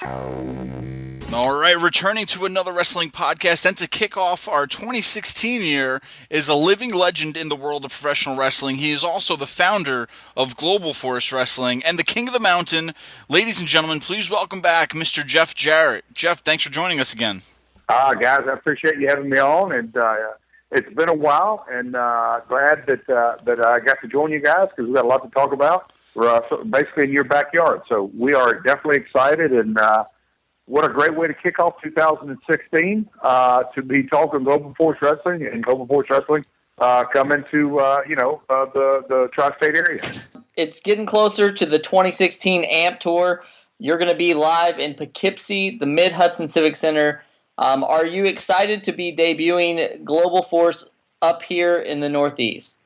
All right, returning to another wrestling podcast, and to kick off our 2016 year is a living legend in the world of professional wrestling. He is also the founder of Global Force Wrestling and the King of the Mountain. Ladies and gentlemen, please welcome back Mr. Jeff Jarrett. Jeff, thanks for joining us again. Guys, I appreciate you having me on, and it's been a while, and glad that I got to join you guys because we've got a lot to talk about. We're basically in your backyard, so we are definitely excited, and what a great way to kick off 2016 to be talking Global Force Wrestling and Global Force Wrestling coming to the tri-state area. It's getting closer to the 2016 AMP Tour. You're going to be live in Poughkeepsie, the Mid-Hudson Civic Center. Are you excited to be debuting Global Force up here in the Northeast?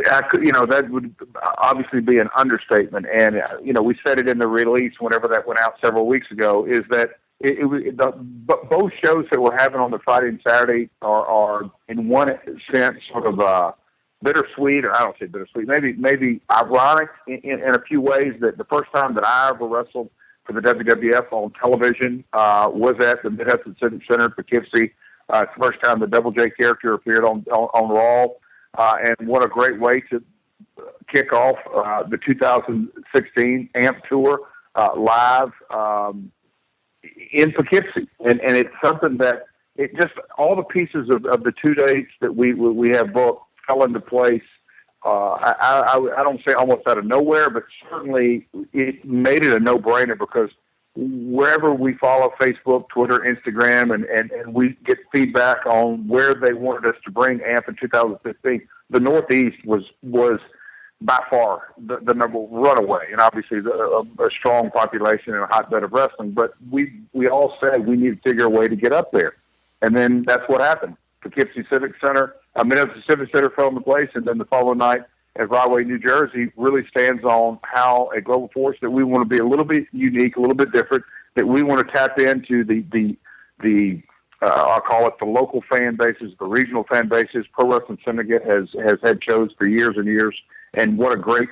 That would obviously be an understatement. And, we said it in the release whenever that went out several weeks ago, is that both shows that we're having on the Friday and Saturday are in one sense sort of bittersweet, or I don't say bittersweet, maybe ironic in a few ways. That the first time that I ever wrestled for the WWF on television was at the Mid-Hudson Civic Center in Poughkeepsie. It's the first time the Double J character appeared on Raw. And what a great way to kick off the 2016 AMP Tour live in Poughkeepsie. And it's something that it just all the pieces of the 2 dates that we have booked fell into place. I don't say almost out of nowhere, but certainly it made it a no-brainer because wherever we follow Facebook, Twitter, Instagram, and we get feedback on where they wanted us to bring AMP in 2015, the Northeast was by far the number runaway, and obviously a strong population and a hotbed of wrestling. But we all said we need to figure a way to get up there, and then that's what happened. Poughkeepsie Civic Center, Minnesota Civic Center fell into place, and then the following night at Rahway, New Jersey, really stands on how a Global Force that we want to be a little bit unique, a little bit different, that we want to tap into the I'll call it the local fan bases, the regional fan bases. Pro Wrestling Syndicate has had shows for years and years, and what a great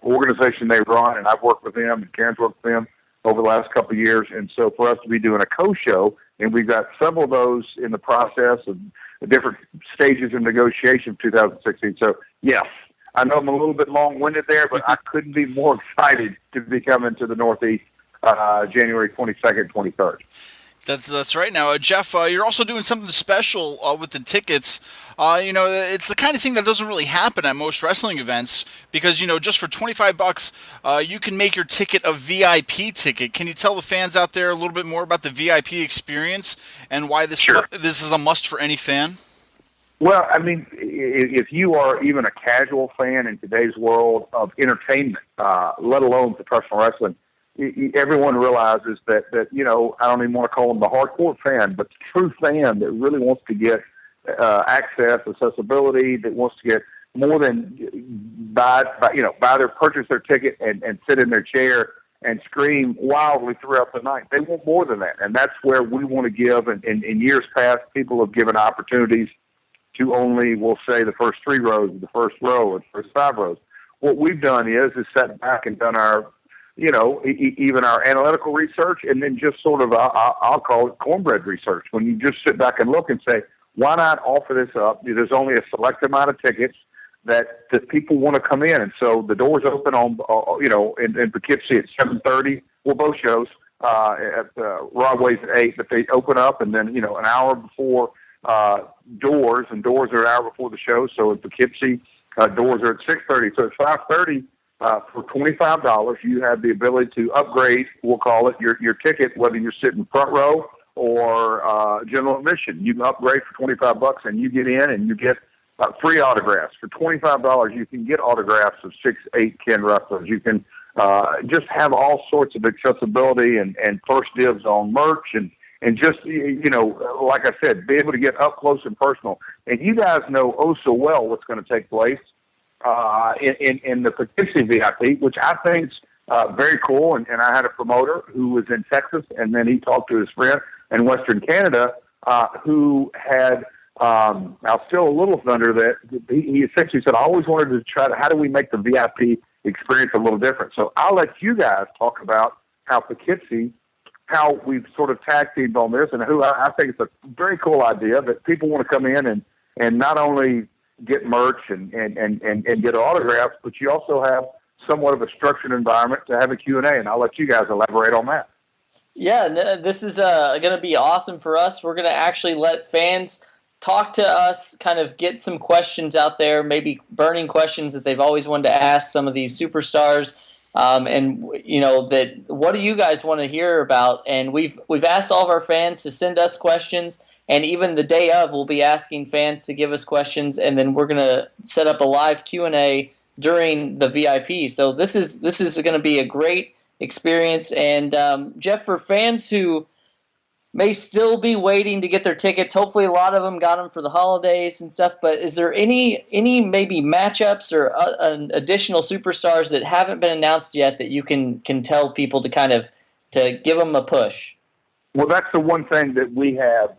organization they run, and I've worked with them, and Karen's worked with them over the last couple of years, and so for us to be doing a co-show, and we've got several of those in the process of the different stages of negotiation for 2016. So, yes, I know I'm a little bit long-winded there, but I couldn't be more excited to be coming to the Northeast January 22nd, 23rd. That's right. Now, Jeff, you're also doing something special with the tickets. It's the kind of thing that doesn't really happen at most wrestling events because, just for $25, you can make your ticket a VIP ticket. Can you tell the fans out there a little bit more about the VIP experience and why this is a must for any fan? Well, I mean, if you are even a casual fan in today's world of entertainment, let alone professional wrestling, everyone realizes that I don't even want to call them the hardcore fan, but the true fan that really wants to get access, accessibility, that wants to get more than purchase their ticket and sit in their chair and scream wildly throughout the night. They want more than that, and that's where we want to give. And in years past, people have given opportunities to only, we'll say, the first 3 rows, the first row, or the first 5 rows. What we've done is sat back and done our even our analytical research, and then just sort of, I'll call it cornbread research, when you just sit back and look and say, why not offer this up? There's only a select amount of tickets that people want to come in. And so the doors open on, in Poughkeepsie at 7:30. Well, both shows, at Rahway's at 8, but they open up, and then, an hour before doors are an hour before the show. So in Poughkeepsie, doors are at 6:30. So at 5:30, for $25, you have the ability to upgrade, we'll call it, your ticket, whether you're sitting front row or general admission. You can upgrade for $25, and you get in and you get free autographs. For $25, you can get autographs of 6, 8, 10 wrestlers. You can just have all sorts of accessibility and first dibs on merch and just, like I said, be able to get up close and personal. And you guys know oh so well what's going to take place in the Poughkeepsie VIP, which I think's very cool. And I had a promoter who was in Texas, and then he talked to his friend in Western Canada who had, I'll steal a little thunder, that he essentially said, I always wanted to try to, how do we make the VIP experience a little different? So I'll let you guys talk about how Poughkeepsie, how we've sort of tag teamed on this, and who I think it's a very cool idea that people want to come in and not only get merch and get autographs, but you also have somewhat of a structured environment to have a Q&A, and I'll let you guys elaborate on that. Yeah, this is going to be awesome for us. We're going to actually let fans talk to us, kind of get some questions out there, maybe burning questions that they've always wanted to ask some of these superstars. And that what do you guys want to hear about? And we've asked all of our fans to send us questions, and even the day of, we'll be asking fans to give us questions, and then we're going to set up a live Q&A during the VIP. So this is going to be a great experience. And Jeff, for fans who may still be waiting to get their tickets, hopefully a lot of them got them for the holidays and stuff, but is there any maybe matchups or additional superstars that haven't been announced yet that you can tell people to give them a push? Well, that's the one thing that we have,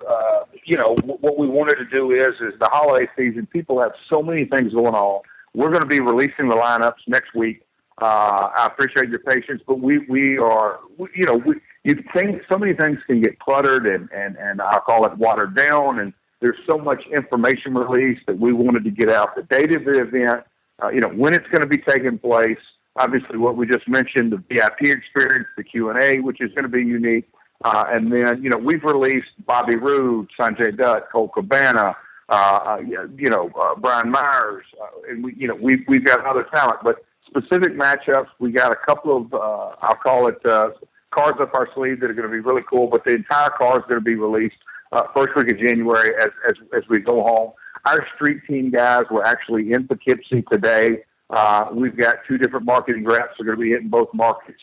what we wanted to do is the holiday season, people have so many things going on. We're going to be releasing the lineups next week. I appreciate your patience, but you think so many things can get cluttered and I'll call it watered down, and there's so much information released that we wanted to get out the date of the event, when it's going to be taking place, obviously what we just mentioned, the VIP experience, the Q&A, which is going to be unique, and then, we've released Bobby Roode, Sanjay Dutt, Cole Cabana, Brian Myers, and we've got other talent, but specific matchups, we got a couple of, I'll call it, cards up our sleeve that are going to be really cool, but the entire card is going to be released first week of January as we go home. Our street team guys were actually in Poughkeepsie today. We've got 2 different marketing reps that are going to be hitting both markets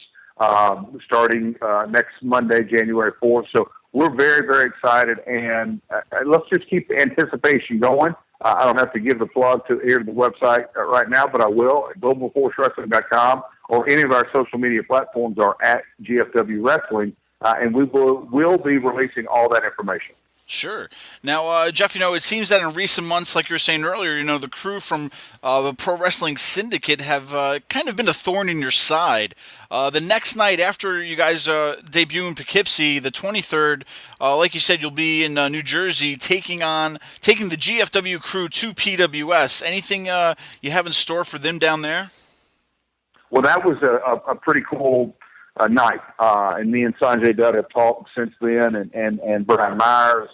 starting next Monday, January 4th. So we're very, very excited, and let's just keep the anticipation going. I don't have to give the plug to the website right now, but I will at globalforcewrestling.com, or any of our social media platforms are at GFW Wrestling, and we will be releasing all that information. Sure. Now, Jeff, it seems that in recent months, like you were saying earlier, the crew from the Pro Wrestling Syndicate have kind of been a thorn in your side. The next night after you guys debut in Poughkeepsie, the 23rd, like you said, you'll be in New Jersey taking the GFW crew to PWS. Anything you have in store for them down there? Well, that was a pretty cool night, and me and Sanjay Dutt have talked since then, and Brian Myers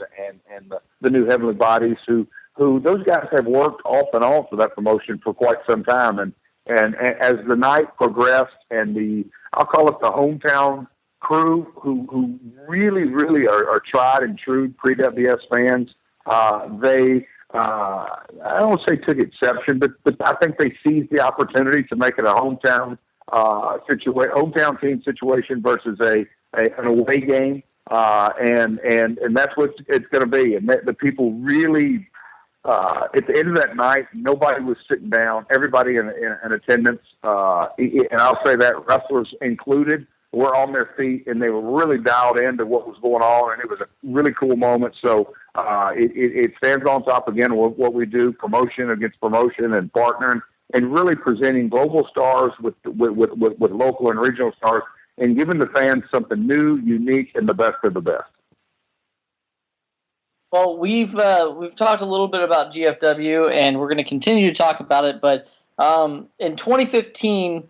and the new Heavenly Bodies, who those guys have worked off and on for that promotion for quite some time, and as the night progressed, and I'll call it the hometown crew, who really, really are tried and true pre-WS fans, they I don't say took exception, but I think they seized the opportunity to make it a hometown team situation versus an away game, and that's what it's going to be. And the people really, at the end of that night, nobody was sitting down. Everybody in attendance, and I'll say that wrestlers included, were on their feet, and they were really dialed into what was going on, and it was a really cool moment. So it stands on top again of what we do, promotion against promotion and partnering, and really presenting global stars with local and regional stars, and giving the fans something new, unique, and the best of the best. Well, we've talked a little bit about GFW, and we're going to continue to talk about it. But in 2015,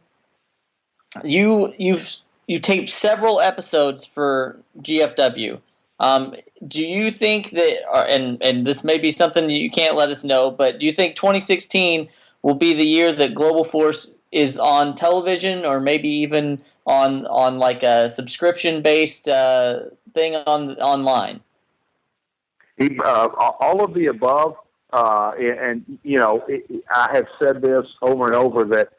you taped several episodes for GFW. Do you think that, and this may be something you can't let us know, but do you think 2016 will be the year that Global Force is on television, or maybe even on like a subscription-based thing online? All of the above, and I have said this over and over that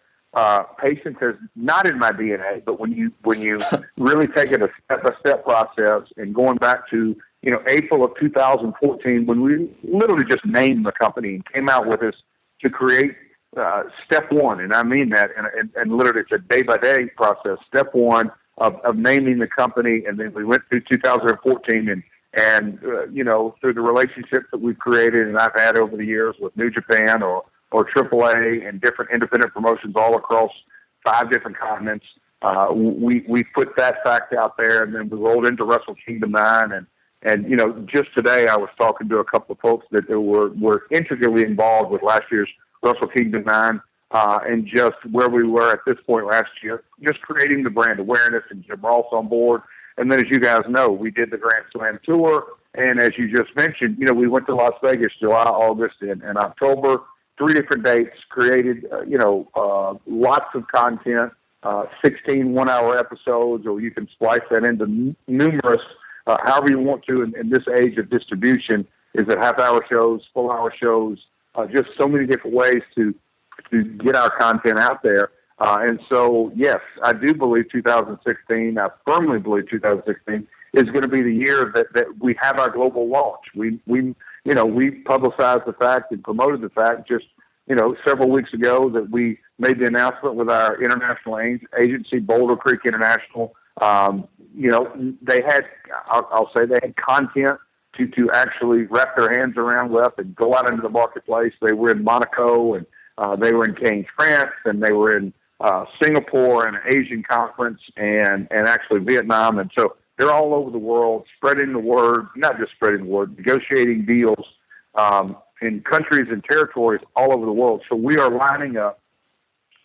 patience is not in my DNA, but when you really take it a step process, and going back to April of 2014, when we literally just named the company and came out with this to create step one, and I mean that, and literally it's a day-by-day process. Step one of naming the company, and then we went through 2014, and through the relationships that we've created and I've had over the years with New Japan or AAA and different independent promotions all across 5 different continents, we put that fact out there, and then we rolled into Wrestle Kingdom 9. And just today I was talking to a couple of folks that were intricately involved with last year's Wrestle Kingdom 9, and just where we were at this point last year, just creating the brand awareness, and Jim Ross on board. And then, as you guys know, we did the Grand Slam tour, and as you just mentioned, we went to Las Vegas July, August, and October. 3 different dates, created lots of content, 16 one-hour episodes, or you can splice that into numerous, however you want to. In this age of distribution, is it half-hour shows, full-hour shows, just so many different ways to get our content out there. And so, yes, I do believe 2016, I firmly believe 2016 is going to be the year that we have our global launch. We publicized the fact and promoted the fact just, several weeks ago that we made the announcement with our international agency, Boulder Creek International. They had, I'll say they had content to actually wrap their hands around with and go out into the marketplace. They were in Monaco, and they were in Cannes, France, and they were in Singapore and an Asian conference, and actually Vietnam. And so they're all over the world, spreading the word, not just spreading the word, negotiating deals in countries and territories all over the world. So we are lining up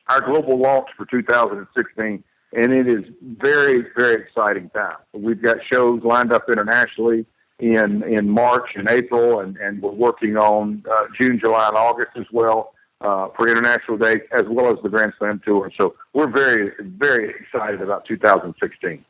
our global launch for 2016, and it is very, very exciting time. We've got shows lined up internationally in March and April, and we're working on June, July, and August as well for international dates, as well as the Grand Slam Tour. So we're very, very excited about 2016.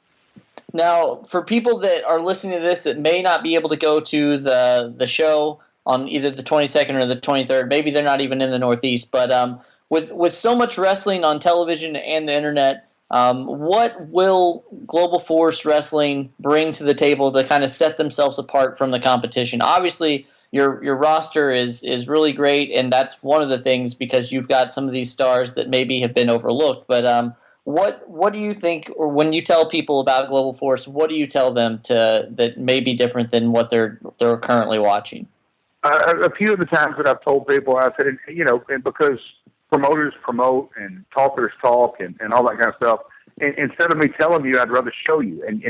Now, for people that are listening to this that may not be able to go to the show on either the 22nd or the 23rd, maybe they're not even in the Northeast, but with so much wrestling on television and the internet, what will Global Force Wrestling bring to the table to kind of set themselves apart from the competition? Obviously, your roster is really great, and that's one of the things, because you've got some of these stars that maybe have been overlooked. But what do you think, or when you tell people about Global Force, what do you tell them that may be different than what they're currently watching? A few of the times that I've told people, I said, and because promoters promote and talkers talk and all that kind of stuff, and instead of me telling you, I'd rather show you. And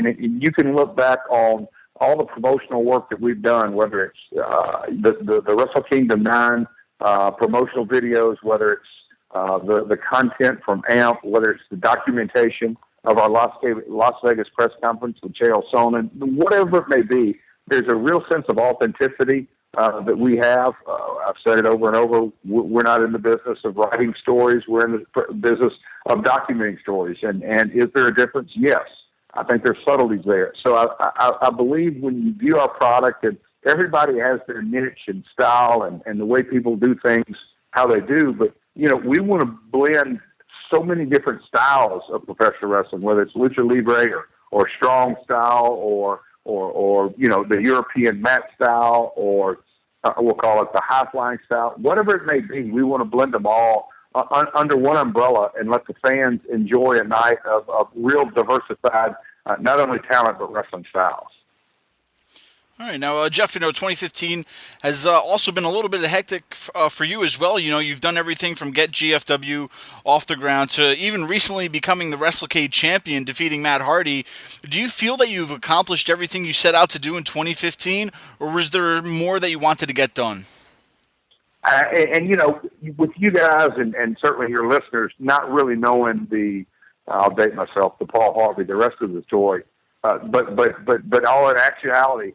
you can look back on all the promotional work that we've done, whether it's the Wrestle Kingdom 9 promotional videos, whether it's the content from AMP, whether it's the documentation of our Las Vegas press conference with Chael Sonnen, whatever it may be, there's a real sense of authenticity that we have. I've said it over and over. We're not in the business of writing stories. We're in the business of documenting stories. And is there a difference? Yes. I think there's subtleties there. So I believe when you view our product, and everybody has their niche and style and the way people do things, how they do. But, we want to blend so many different styles of professional wrestling, whether it's lucha libre or strong style or the European mat style, or we'll call it the high-flying style. Whatever it may be, we want to blend them all under one umbrella and let the fans enjoy a night of real diversified, not only talent, but wrestling styles. All right, now, Jeff, 2015 has also been a little bit hectic for you as well. You've done everything from get GFW off the ground to even recently becoming the WrestleCade champion, defeating Matt Hardy. Do you feel that you've accomplished everything you set out to do in 2015, or was there more that you wanted to get done? With you guys and certainly your listeners, not really knowing I'll date myself, the Paul Harvey, the rest of the story, but all in actuality,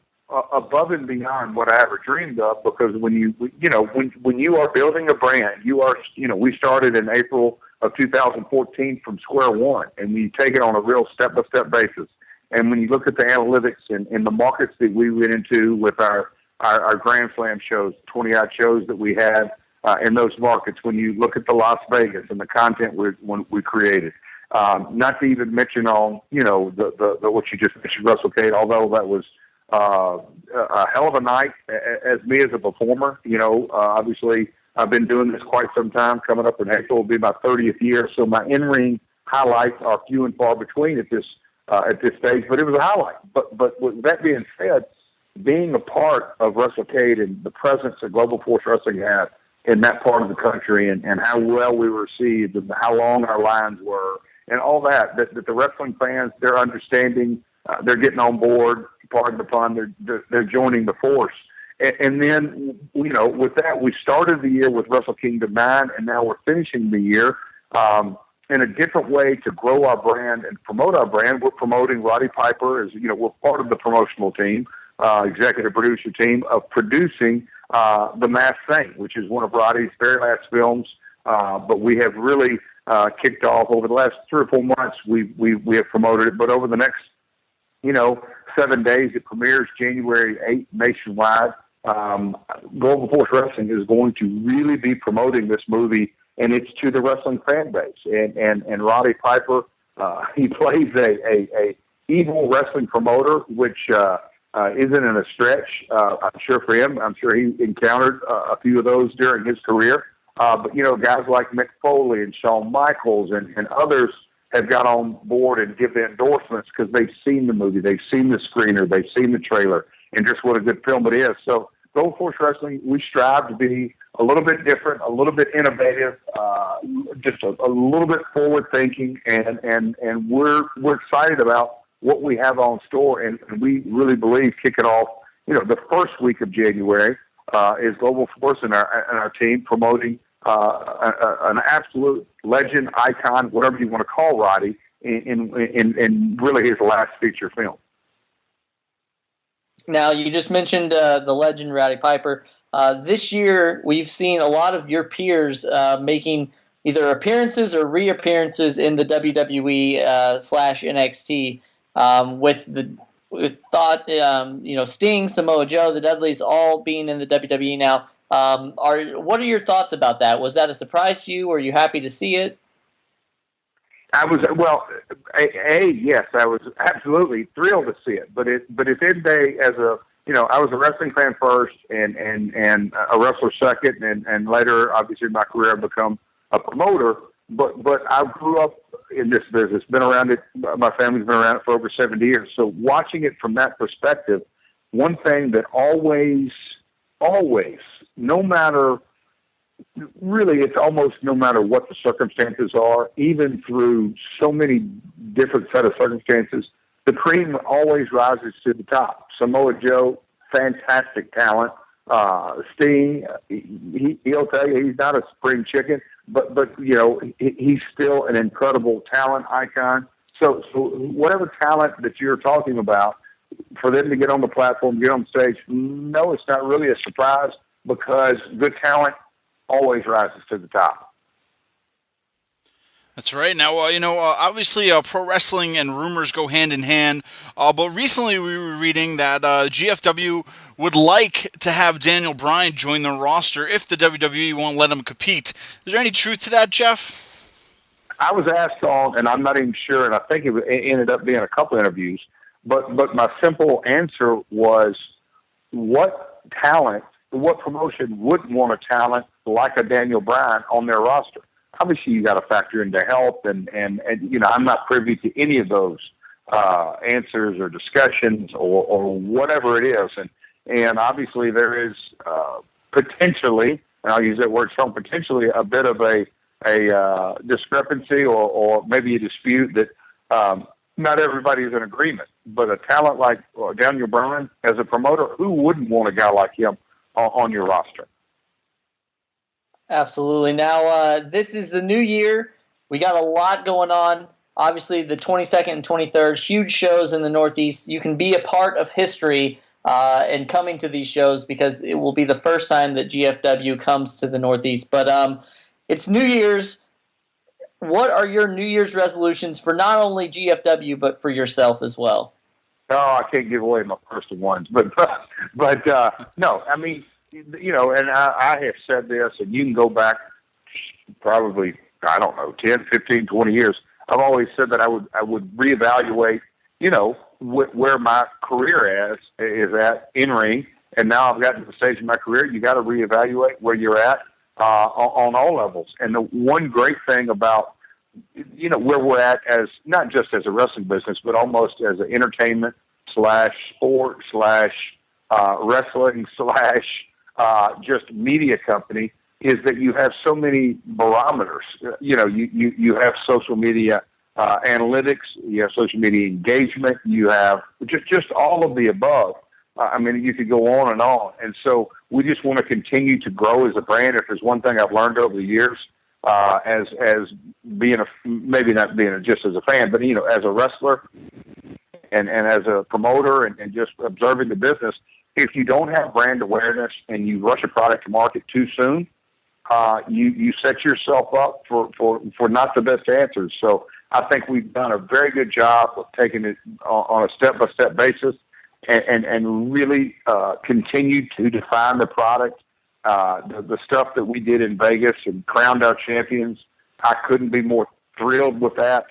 above and beyond what I ever dreamed of, because when you are building a brand, we started in April of 2014 from square one, and we take it on a real step-by-step basis. And when you look at the analytics and the markets that we went into with our Grand Slam shows, 20-odd shows that we had in those markets, when you look at the Las Vegas and the content we created, not to even mention on, the what you just mentioned, WrestleCade, although that was a hell of a night as me as a performer. Obviously I've been doing this quite some time. Coming up in April will be my 30th year, so my in-ring highlights are few and far between at this stage, but it was a highlight. But with that being said, being a part of WrestleCade and the presence that Global Force Wrestling had in that part of the country, and how well we were received, and how long our lines were, and all that the wrestling fans, they're understanding, they're getting on board, pardon the pun, they're joining the force. And then, with that, we started the year with Wrestle Kingdom 9, and now we're finishing the year in a different way to grow our brand and promote our brand. We're promoting Roddy Piper as, we're part of the promotional team, executive producer team of producing The Masked Saint, which is one of Roddy's very last films. But we have really kicked off over the last 3 or 4 months. We have promoted it, but over the next 7 days, it premieres January 8th nationwide. Global Force Wrestling is going to really be promoting this movie, and it's to the wrestling fan base. And Roddy Piper, he plays a evil wrestling promoter, which isn't in a stretch. I'm sure for him. I'm sure he encountered a few of those during his career. But guys like Mick Foley and Shawn Michaels and others have got on board and give the endorsements because they've seen the movie, they've seen the screener, they've seen the trailer, and just what a good film it is. So Global Force Wrestling, we strive to be a little bit different, a little bit innovative, just a little bit forward thinking, and we're excited about what we have on store, and we really believe kicking off, the first week of January is Global Force and our team promoting an absolute legend, icon, whatever you want to call Roddy, in really his last feature film. Now, you just mentioned the legend Roddy Piper. This year, we've seen a lot of your peers making either appearances or reappearances in the WWE / NXT with Sting, Samoa Joe, the Dudleys all being in the WWE now. What are your thoughts about that? Was that a surprise to you? Were you happy to see it? I was, yes, I was absolutely thrilled to see it. But at the end of the day, I was a wrestling fan first and a wrestler second, and later, obviously, in my career, I've become a promoter. But I grew up in this business, been around it. My family's been around it for over 70 years. So watching it from that perspective, one thing that always, no matter, really, it's almost no matter what the circumstances are, even through so many different set of circumstances, the cream always rises to the top. Samoa Joe, fantastic talent. Sting, he'll tell you he's not a spring chicken, but he's still an incredible talent icon. So whatever talent that you're talking about, for them to get on the platform, get on stage, no, it's not really a surprise because good talent always rises to the top. That's right. Now, obviously, pro wrestling and rumors go hand in hand. But recently, we were reading that GFW would like to have Daniel Bryan join the roster if the WWE won't let him compete. Is there any truth to that, Jeff? I was asked on, and I'm not even sure, and I think it ended up being a couple interviews. But my simple answer was, what promotion wouldn't want a talent like a Daniel Bryan on their roster? Obviously, you got to factor into health, and I'm not privy to any of those answers or discussions or whatever it is, and obviously there is potentially, and I'll use that word strong, potentially a bit of a discrepancy or maybe a dispute that not everybody's in agreement. But a talent like Daniel Bryan, as a promoter, who wouldn't want a guy like him on your roster? Absolutely. Now, this is the new year. We got a lot going on. Obviously, the 22nd and 23rd, huge shows in the Northeast. You can be a part of history in coming to these shows because it will be the first time that GFW comes to the Northeast. But it's New Year's. What are your New Year's resolutions for not only GFW but for yourself as well? No, I can't give away my personal ones, but no, I mean, and I have said this, and you can go back probably, 10, 15, 20 years. I've always said that I would reevaluate, where my career is at in ring, and now I've gotten to the stage in my career. You got to reevaluate where you're at on all levels. And the one great thing about where we're at as not just as a wrestling business, but almost as an entertainment / sport / wrestling / just media company, is that you have so many barometers. You have social media analytics, you have social media engagement, you have just all of the above. I mean, you could go on. And so we just want to continue to grow as a brand. If there's one thing I've learned over the years, as being maybe not being just as a fan, but, as a wrestler and as a promoter and just observing the business, if you don't have brand awareness and you rush a product to market too soon, you set yourself up for not the best answers. So I think we've done a very good job of taking it on a step-by-step basis and really continue to define the product. The stuff that we did in Vegas and crowned our champions, I couldn't be more thrilled with that.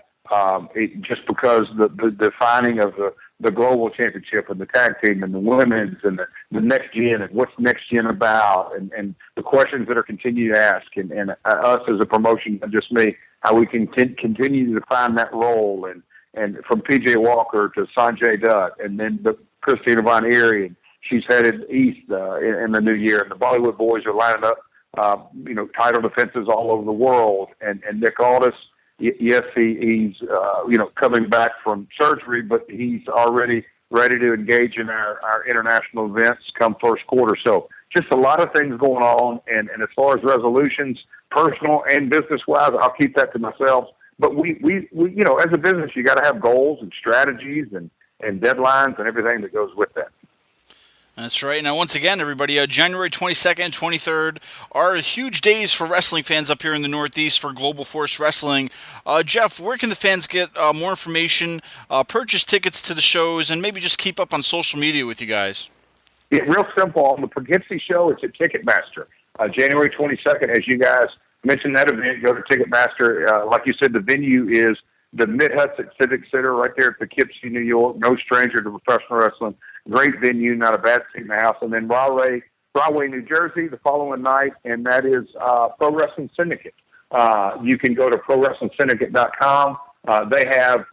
Just because the defining of the global championship and the tag team and the women's and the next gen and what's next gen about and the questions that are continued to ask and us as a promotion, and just me, how we can continue to define that role and from PJ Walker to Sanjay Dutt and then the Christina Von Eerie, and she's headed east in the new year, and the Bollywood boys are lining up title defenses all over the world, and Nick Aldis. Yes, he's coming back from surgery, but he's already ready to engage in our international events come first quarter. So just a lot of things going on. And as far as resolutions, personal and business-wise, I'll keep that to myself. But we as a business, you got to have goals and strategies and deadlines and everything that goes with that. That's right. Now, once again, everybody, January 22nd, 23rd are huge days for wrestling fans up here in the Northeast for Global Force Wrestling. Jeff, where can the fans get more information, purchase tickets to the shows, and maybe just keep up on social media with you guys? Yeah, real simple. On the Poughkeepsie show, it's at Ticketmaster. January 22nd, as you guys mentioned that event, go to Ticketmaster. Like you said, the venue is the Mid-Hudson Civic Center right there at Poughkeepsie, New York. No stranger to professional wrestling. Great venue, not a bad seat in the house. And then Rahway, New Jersey, the following night, and that is Pro Wrestling Syndicate. You can go to ProWrestlingSyndicate.com. They have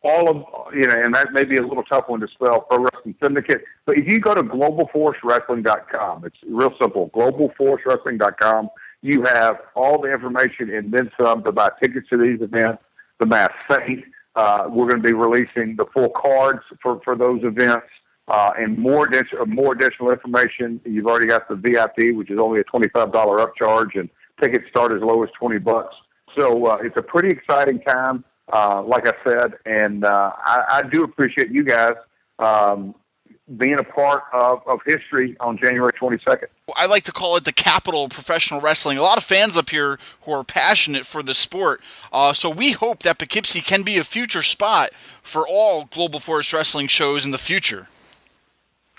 all of, and that may be a little tough one to spell, Pro Wrestling Syndicate. But if you go to GlobalForceWrestling.com, it's real simple, GlobalForceWrestling.com, you have all the information and then some to buy tickets to these events. The Masked Saint, we're going to be releasing the full cards for those events. And more additional information. You've already got the VIP, which is only a $25 upcharge, and tickets start as low as $20. So it's a pretty exciting time, like I said, and I do appreciate you guys being a part of history on January 22nd. I like to call it the capital of professional wrestling. A lot of fans up here who are passionate for the sport. So we hope that Poughkeepsie can be a future spot for all Global Force Wrestling shows in the future.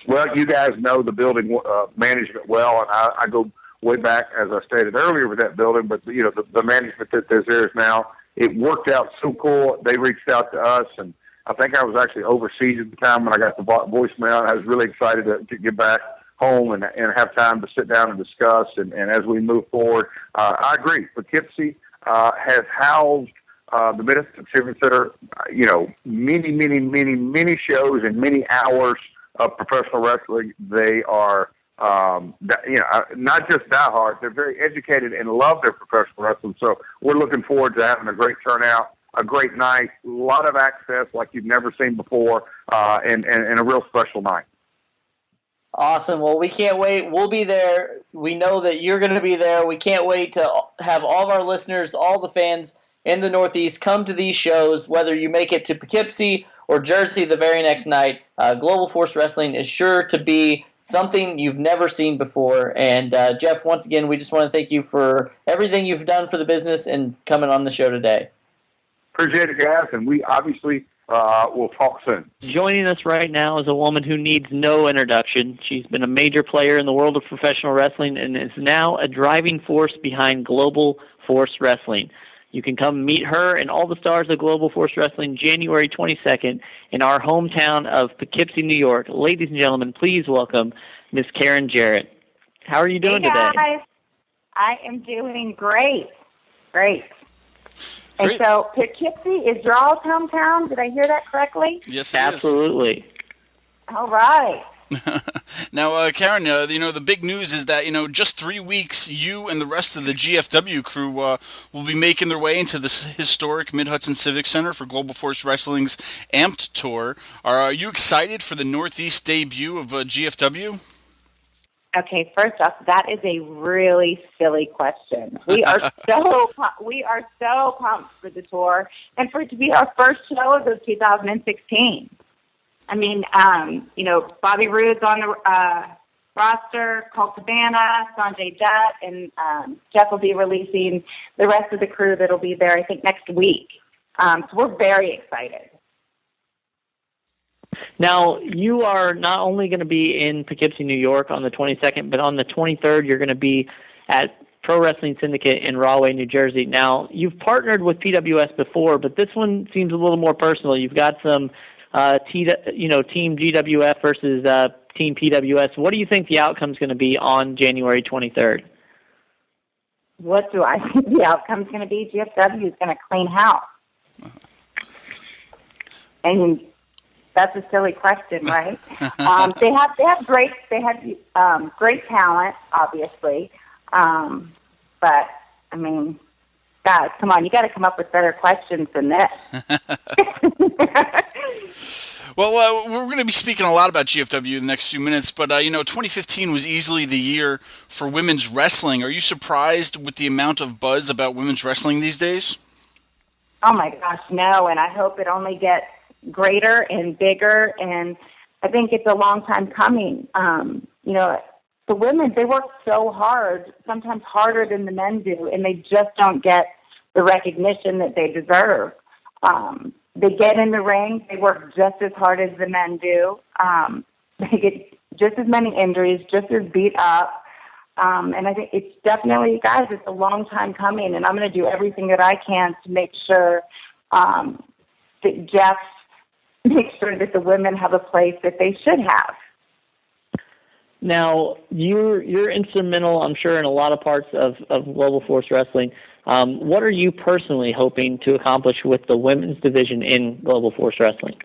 Well, you guys know the building management well, and I go way back, as I stated earlier, with that building. But the management that there is now, it worked out so cool. They reached out to us, and I think I was actually overseas at the time when I got the voicemail. And I was really excited to get back home and have time to sit down and discuss. And as we move forward, I agree. Poughkeepsie has housed the Mid-Hudson Civic Center, many shows and many hours of professional wrestling. They are, not just diehard. They're very educated and love their professional wrestling. So we're looking forward to having a great turnout, a great night, a lot of access like you've never seen before, and a real special night. Awesome. Well, we can't wait. We'll be there. We know that you're going to be there. We can't wait to have all of our listeners, all the fans in the Northeast come to these shows, whether you make it to Poughkeepsie or Jersey the very next night. Global Force Wrestling is sure to be something you've never seen before. And Jeff, once again, we just want to thank you for everything you've done for the business and coming on the show today. Appreciate it, guys, and we obviously will talk soon. Joining us right now is a woman who needs no introduction. She's been a major player in the world of professional wrestling and is now a driving force behind Global Force Wrestling. You can come meet her and all the stars of Global Force Wrestling January 22nd in our hometown of Poughkeepsie, New York. Ladies and gentlemen, please welcome Miss Karen Jarrett. How are you doing today? Guys. I am doing great. And so Poughkeepsie is your all's hometown. Did I hear that correctly? Yes, it Absolutely. All right. Now, Karen, the big news is that, just 3 weeks, you and the rest of the GFW crew will be making their way into this historic Mid-Hudson Civic Center for Global Force Wrestling's Amped Tour. Are you excited for the Northeast debut of GFW? Okay, first off, that is a really silly question. We are so pumped for the tour and for it to be our first show of 2016. I mean, Bobby Roode's on the roster, Colt Cabana, Sanjay Dutt, and Jeff will be releasing the rest of the crew that'll be there, I think, next week. So we're very excited. Now, you are not only going to be in Poughkeepsie, New York on the 22nd, but on the 23rd, you're going to be at Pro Wrestling Syndicate in Rahway, New Jersey. Now, you've partnered with PWS before, but this one seems a little more personal. You've got some Team GWF versus Team PWS. What do you think the outcome's going to be on January 23rd? What do I think the outcome's going to be? GFW is going to clean house. And that's a silly question, right? They have great talent, obviously, but I mean, guys, come on, you got to come up with better questions than this. Well, we're going to be speaking a lot about GFW in the next few minutes, but 2015 was easily the year for women's wrestling. Are you surprised with the amount of buzz about women's wrestling these days? Oh my gosh, no, and I hope it only gets greater and bigger, and I think it's a long time coming. The women, they work so hard, sometimes harder than the men do, and they just don't get the recognition that they deserve. They get in the ring, they work just as hard as the men do. They get just as many injuries, just as beat up. And I think it's definitely, guys, it's a long time coming, and I'm going to do everything that I can to make sure that Jeff makes sure that the women have a place that they should have. Now, you're instrumental, I'm sure, in a lot of parts of Global Force Wrestling. What are you personally hoping to accomplish with the women's division in Global Force Wrestling?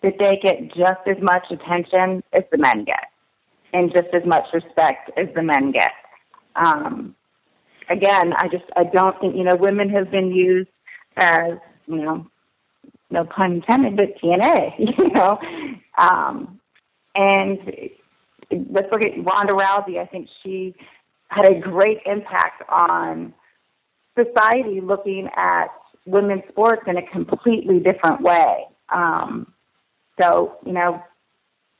That they get just as much attention as the men get, and just as much respect as the men get. Again, I don't think, women have been used as, no pun intended, but TNA, and let's look at Ronda Rousey. I think she had a great impact on society looking at women's sports in a completely different way. So,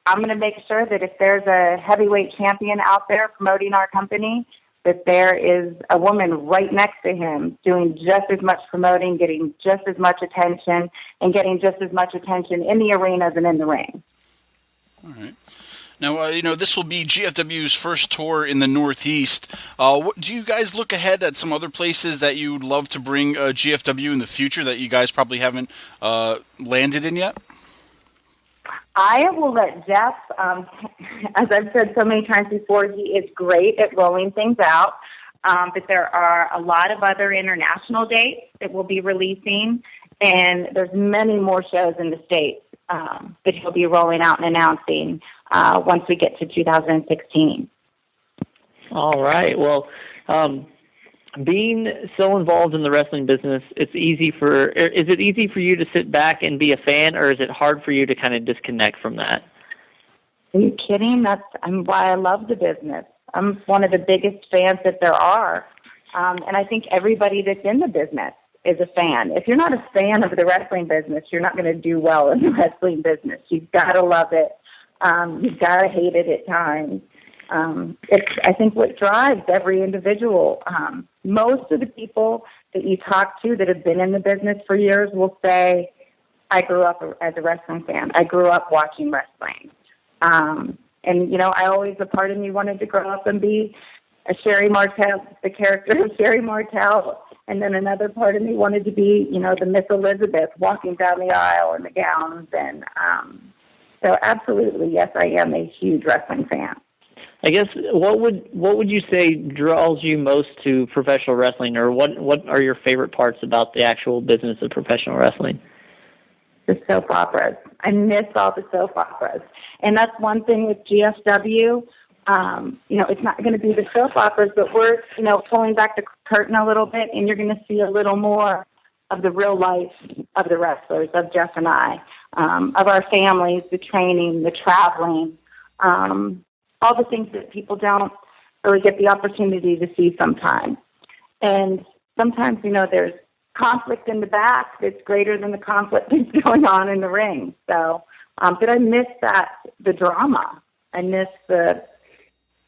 I'm going to make sure that if there's a heavyweight champion out there promoting our company, that there is a woman right next to him doing just as much promoting, getting just as much attention, and getting just as much attention in the arenas and in the ring. All right. Now, this will be GFW's first tour in the Northeast. Do you guys look ahead at some other places that you would love to bring GFW in the future that you guys probably haven't landed in yet? I will let Jeff, as I've said so many times before, he is great at rolling things out. But there are a lot of other international dates that we'll be releasing, and there's many more shows in the States that he'll be rolling out and announcing once we get to 2016. All right. Well, being so involved in the wrestling business, is it easy for you to sit back and be a fan, or is it hard for you to kind of disconnect from that? Are you kidding? That's why I love the business. I'm one of the biggest fans that there are. And I think everybody that's in the business is a fan. If you're not a fan of the wrestling business, you're not going to do well in the wrestling business. You've got to love it. You've got to hate it at times. It's, I think, what drives every individual. Most of the people that you talk to that have been in the business for years will say, I grew up as a wrestling fan. I grew up watching wrestling. And, a part of me wanted to grow up and be a Sherry Martel, the character of Sherry Martel. And then another part of me wanted to be, the Miss Elizabeth walking down the aisle in the gowns. And so absolutely, yes, I am a huge wrestling fan. I guess what would you say draws you most to professional wrestling, or what are your favorite parts about the actual business of professional wrestling? The soap operas. I miss all the soap operas. And that's one thing with GFW. It's not going to be the soap operas, but we're, pulling back the curtain a little bit, and you're going to see a little more of the real life of the wrestlers, of Jeff and I, of our families, the training, the traveling, all the things that people don't really get the opportunity to see sometimes. And sometimes, there's conflict in the back that's greater than the conflict that's going on in the ring. So, but I miss the drama. I miss the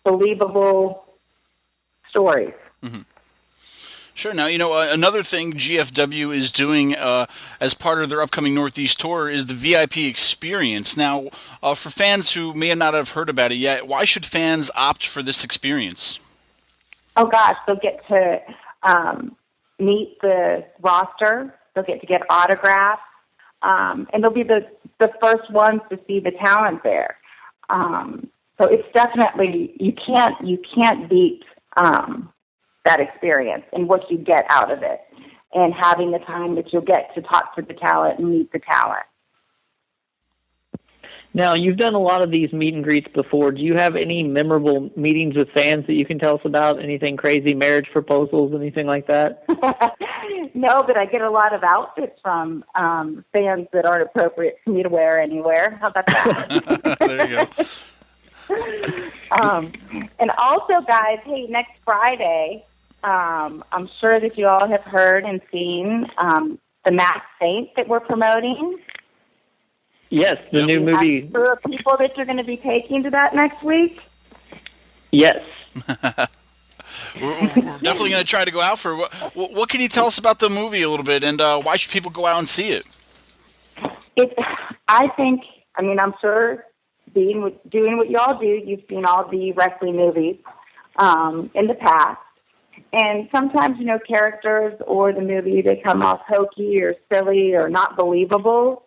believable stories. Mm-hmm. Sure. Now, another thing GFW is doing as part of their upcoming Northeast tour is the VIP experience. Now, for fans who may not have heard about it yet, why should fans opt for this experience? Oh, gosh, they'll get to meet the roster. They'll get autographs. And they'll be the first ones to see the talent there. So it's definitely, you can't beat that experience and what you get out of it, and having the time that you'll get to talk to the talent and meet the talent. Now, you've done a lot of these meet and greets before. Do you have any memorable meetings with fans that you can tell us about? Anything crazy, marriage proposals, anything like that? No, but I get a lot of outfits from fans that aren't appropriate for me to wear anywhere. How about that? There you go. And also, guys, hey, next Friday, I'm sure that you all have heard and seen the Masked Saint that we're promoting. Yes, the new movie. There are people that you're going to be taking to that next week? Yes. We're definitely going to try to go out for it. What can you tell us about the movie a little bit, and why should people go out and see it? I'm sure doing what y'all do, you've seen all the wrestling movies in the past. And sometimes, characters or the movie, they come off hokey or silly or not believable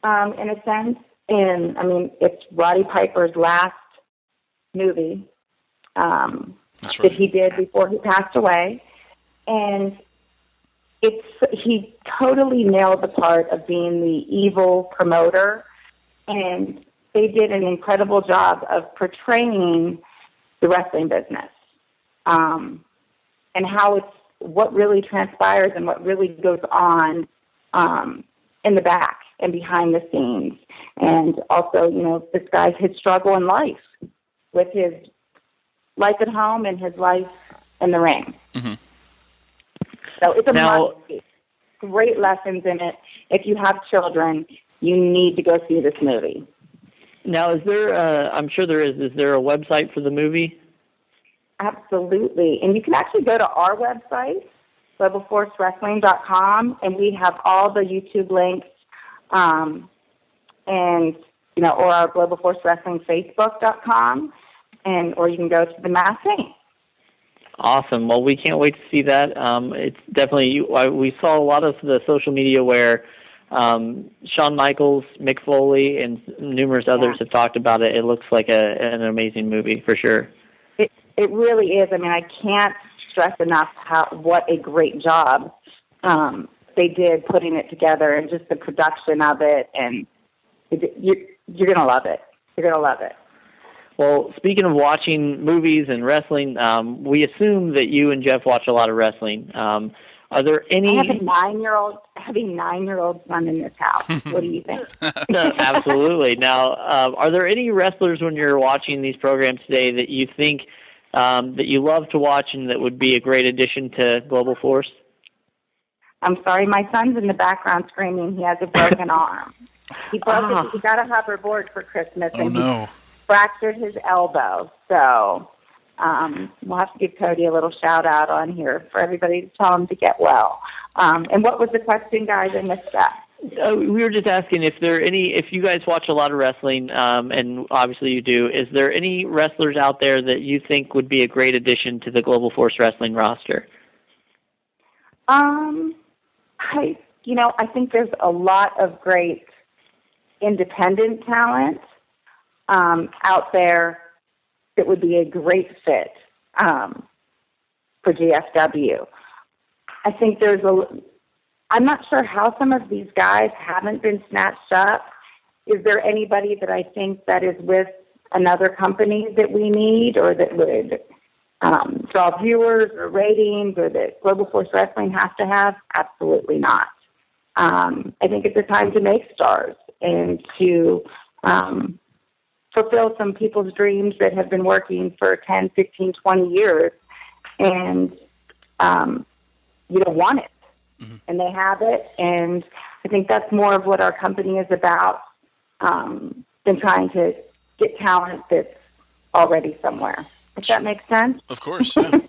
in a sense. And, it's Roddy Piper's last movie that he did before he passed away. And he totally nailed the part of being the evil promoter. And they did an incredible job of portraying the wrestling business and what really transpires and what really goes on in the back and behind the scenes. And also, this guy's his struggle in life with his life at home and his life in the ring. Mm-hmm. So it's a must-see. Great lessons in it. If you have children, you need to go see this movie. Now, is there, I'm sure there is there a website for the movie? Absolutely. And you can actually go to our website, globalforcewrestling.com, and we have all the YouTube links, or our Global Force Wrestling Facebook.com, or you can go to the Masked Saint. Awesome. Well, we can't wait to see that. It's definitely, we saw a lot of the social media where Shawn Michaels, Mick Foley, and numerous others have talked about it. It looks like an amazing movie for sure. It really is. I can't stress enough what a great job they did putting it together, and just the production of it. And you're going to love it. You're going to love it. Well, speaking of watching movies and wrestling, we assume that you and Jeff watch a lot of wrestling. Are there any? I have a 9-year-old son in this house. What do you think? No, absolutely. Now, are there any wrestlers when you're watching these programs today that you think that you love to watch and that would be a great addition to Global Force? I'm sorry, my son's in the background screaming. He has a broken arm. He got a hoverboard for Christmas, and he fractured his elbow. So we'll have to give Cody a little shout out on here for everybody to tell him to get well. And what was the question, guys? I missed that. We were just asking if you guys watch a lot of wrestling, and obviously you do, is there any wrestlers out there that you think would be a great addition to the Global Force Wrestling roster? I think there's a lot of great independent talent out there that would be a great fit for GFW. I think I'm not sure how some of these guys haven't been snatched up. is there anybody that I think that is with another company that we need or that would draw viewers or ratings or that Global Force Wrestling has to have? Absolutely not. I think it's a time to make stars and to fulfill some people's dreams that have been working for 10, 15, 20 years, and you don't want it. Mm-hmm. And they have it, and I think that's more of what our company is about than trying to get talent that's already somewhere. If that makes sense? Of course. Yeah.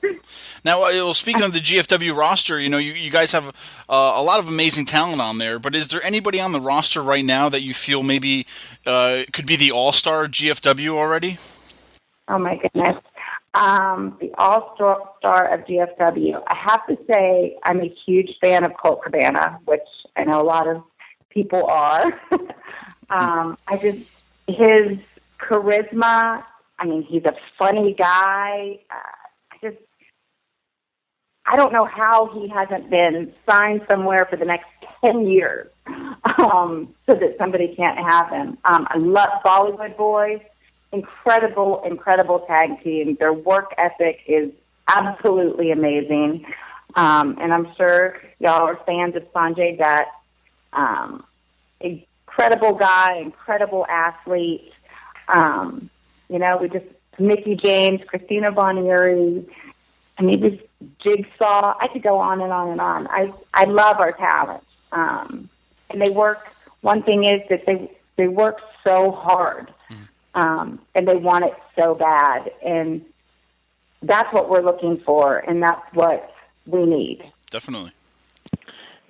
Now, speaking of the GFW roster, you guys have a lot of amazing talent on there, but is there anybody on the roster right now that you feel maybe could be the all-star GFW already? Oh, my goodness. The all-star of GFW. I have to say I'm a huge fan of Colt Cabana, which I know a lot of people are. His charisma, he's a funny guy. I don't know how he hasn't been signed somewhere for the next 10 years so that somebody can't have him. I love Bollywood Boys. Incredible, incredible tag team. Their work ethic is absolutely amazing. And I'm sure y'all are fans of Sanjay Dutt. Incredible guy, incredible athlete. Mickey James, Christina Bonieri, this Jigsaw. I could go on and on and on. I love our talent. And they work, one thing is that they work so hard. And they want it so bad. And that's what we're looking for, and that's what we need. Definitely.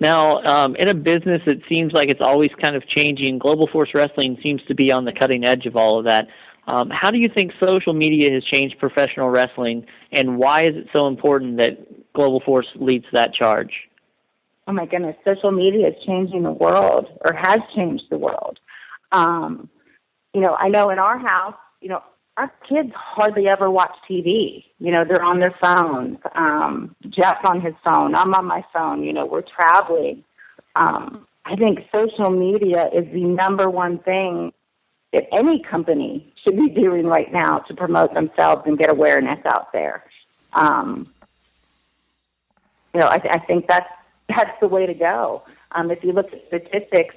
Now, in a business that seems like it's always kind of changing, Global Force Wrestling seems to be on the cutting edge of all of that. How do you think social media has changed professional wrestling, and why is it so important that Global Force leads that charge? Oh, my goodness. Social media is changing the world, or has changed the world. I know in our house, our kids hardly ever watch TV. They're on their phones. Jeff's on his phone. I'm on my phone. We're traveling. I think social media is the number one thing that any company should be doing right now to promote themselves and get awareness out there. I think that's the way to go. If you look at statistics,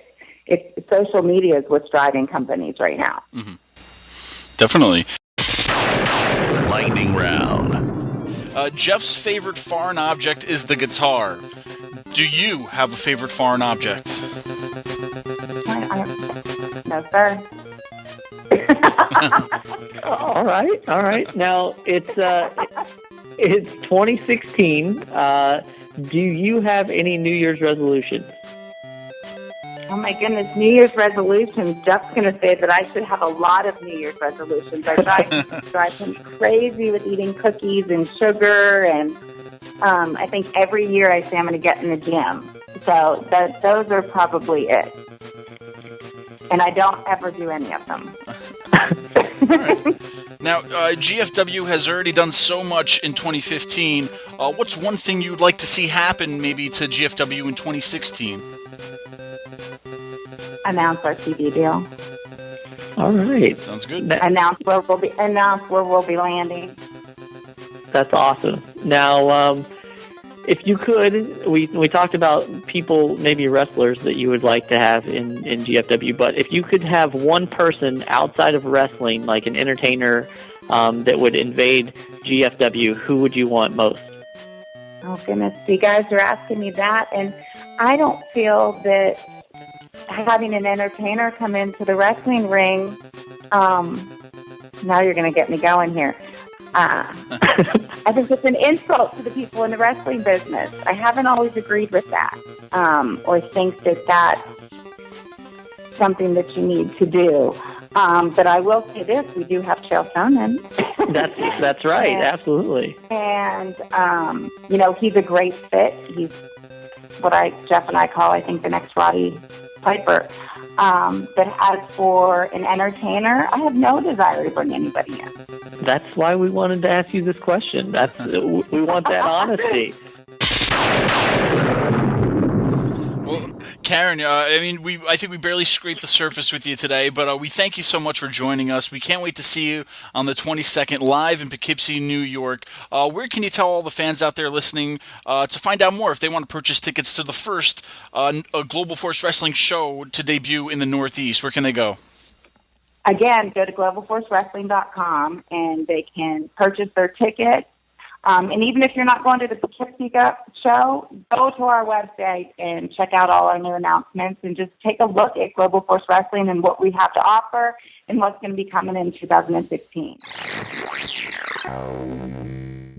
social media is what's driving companies right now. Mm-hmm. Definitely. Lightning round. Jeff's favorite foreign object is the guitar. Do you have a favorite foreign object? No, sir. All right. Now it's 2016. Do you have any New Year's resolutions? Oh, my goodness, New Year's resolutions. Jeff's going to say that I should have a lot of New Year's resolutions. I drive him crazy with eating cookies and sugar, and I think every year I say I'm going to get in the gym. So those are probably it. And I don't ever do any of them. Now, GFW has already done so much in 2015. What's one thing you'd like to see happen maybe to GFW in 2016? Announce our TV deal. All right. Sounds good. Announce where we'll be landing. That's awesome. Now, if you could, we talked about people, maybe wrestlers that you would like to have in GFW, but if you could have one person outside of wrestling, like an entertainer, that would invade GFW, who would you want most? Oh, goodness. You guys are asking me that, and I don't feel that having an entertainer come into the wrestling ring, now you're going to get me going here. I think it's an insult to the people in the wrestling business. I haven't always agreed with that, or think that that's something that you need to do. But I will say this: we do have Chael Sonnen. That's right, absolutely. And he's a great fit. He's what Jeff and I call, I think, the next Roddy Piper. But as for an entertainer, I have no desire to bring anybody in. That's why we wanted to ask you this question. We want that honesty. Well, Karen, I think we barely scraped the surface with you today, but we thank you so much for joining us. We can't wait to see you on the 22nd live in Poughkeepsie, New York. Where can you tell all the fans out there listening to find out more if they want to purchase tickets to the first Global Force Wrestling show to debut in the Northeast? Where can they go? Again, go to globalforcewrestling.com and they can purchase their ticket. And even if you're not going to the Poughkeepsie show, go to our website and check out all our new announcements and just take a look at Global Force Wrestling and what we have to offer and what's going to be coming in 2016.